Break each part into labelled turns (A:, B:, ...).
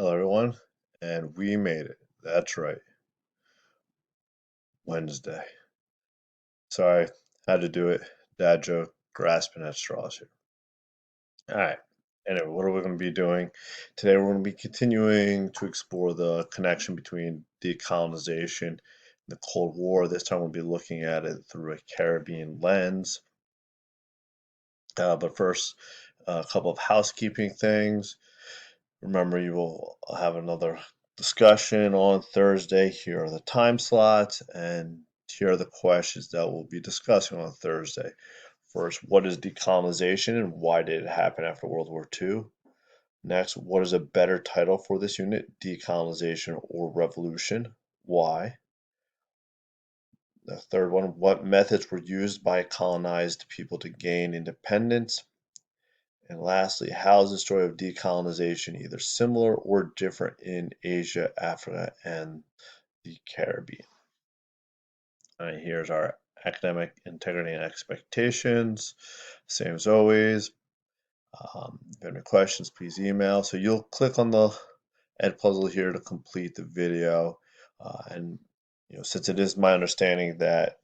A: Hello, everyone, and we made it. That's right, Wednesday. Sorry, had to do it. Dad joke, grasping at straws here. All right. Anyway, what are we going to be doing today? We're going to be continuing to explore the connection between decolonization and the Cold War. This time, we'll be looking at it through a Caribbean lens. But first, a couple of housekeeping things. Remember, you will have another discussion on Thursday. Here are the time slots, and here are the questions that we'll be discussing on Thursday. First, what is decolonization and why did it happen after World War II? Next, what is a better title for this unit, decolonization or revolution? Why? The third one, what methods were used by colonized people to gain independence? And lastly, how is the story of decolonization either similar or different in Asia, Africa, and the Caribbean? All right, here's our academic integrity and expectations. Same as always. If you have any questions, please email. So you'll click on the Ed puzzle here to complete the video. And since it is my understanding that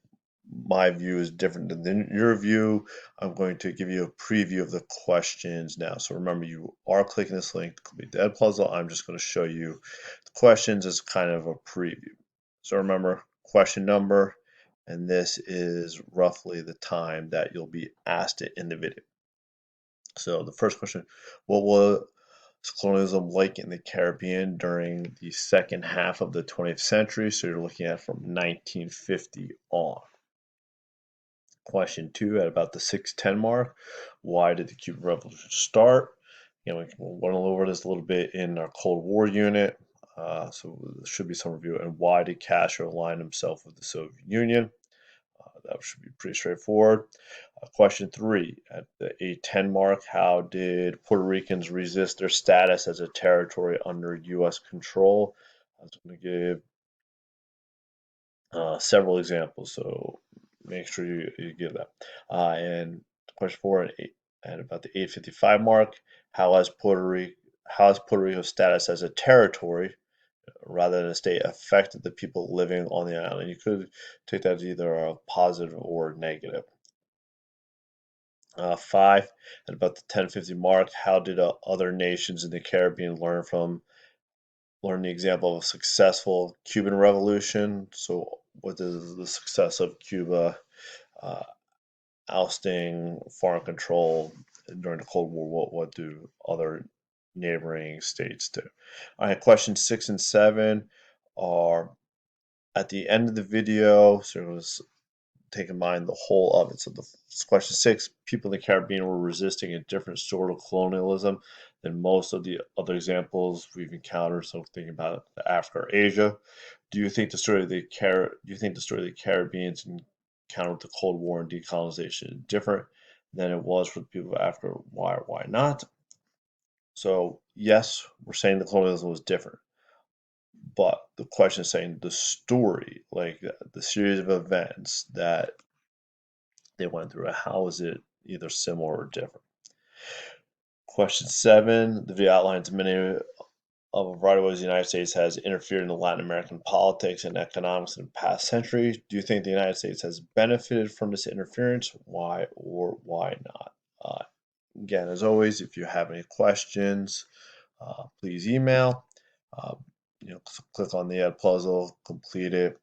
A: my view is different than your view, I'm going to give you a preview of the questions now. So remember, you are clicking this link to complete the Ed puzzle. I'm just going to show you the questions as kind of a preview. So remember, question number, and this is roughly the time that you'll be asked it in the video. So the first question, what was colonialism like in the Caribbean during the second half of the 20th century? So you're looking at from 1950 on. Question 2, at about the 610 mark, why did the Cuban Revolution start? We went over this a little bit in our Cold War unit, so there should be some review. And why did Castro align himself with the Soviet Union? That should be pretty straightforward. Question 3, at the 810 mark, how did Puerto Ricans resist their status as a territory under U.S. control? I was going to give several examples, so make sure you give that. And question 4, at about the 855 mark, how has Puerto Rico's status as a territory rather than a state affected the people living on the island? You could take that as either a positive or negative. 5, at about the 1050 mark, how did other nations in the Caribbean learn the example of a successful Cuban Revolution? So, what is the success of Cuba uh, ousting foreign control during the Cold War? What do other neighboring states do? All right, questions 6 and 7 are at the end of the video. So it was take in mind the whole of it. So the question 6, people in the Caribbean were resisting a different sort of colonialism than most of the other examples we've encountered. So thinking about Africa or Asia. Do you think the story of the Caribbeans encountered the Cold War and decolonization is different than it was for the people of Africa? Why or why not? So yes, we're saying the colonialism was different. But the question is saying the story, like the series of events that they went through, how is it either similar or different? Question 7, the video outlines many of a variety of ways the United States has interfered in the Latin American politics and economics in the past century. Do you think the United States has benefited from this interference? Why or why not? Again, as always, if you have any questions, please email. Uh, click on the Ed puzzle, complete it,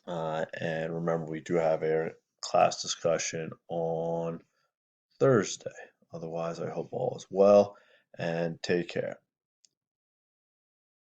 A: and remember we do have a class discussion on Thursday. Otherwise, I hope all is well and take care.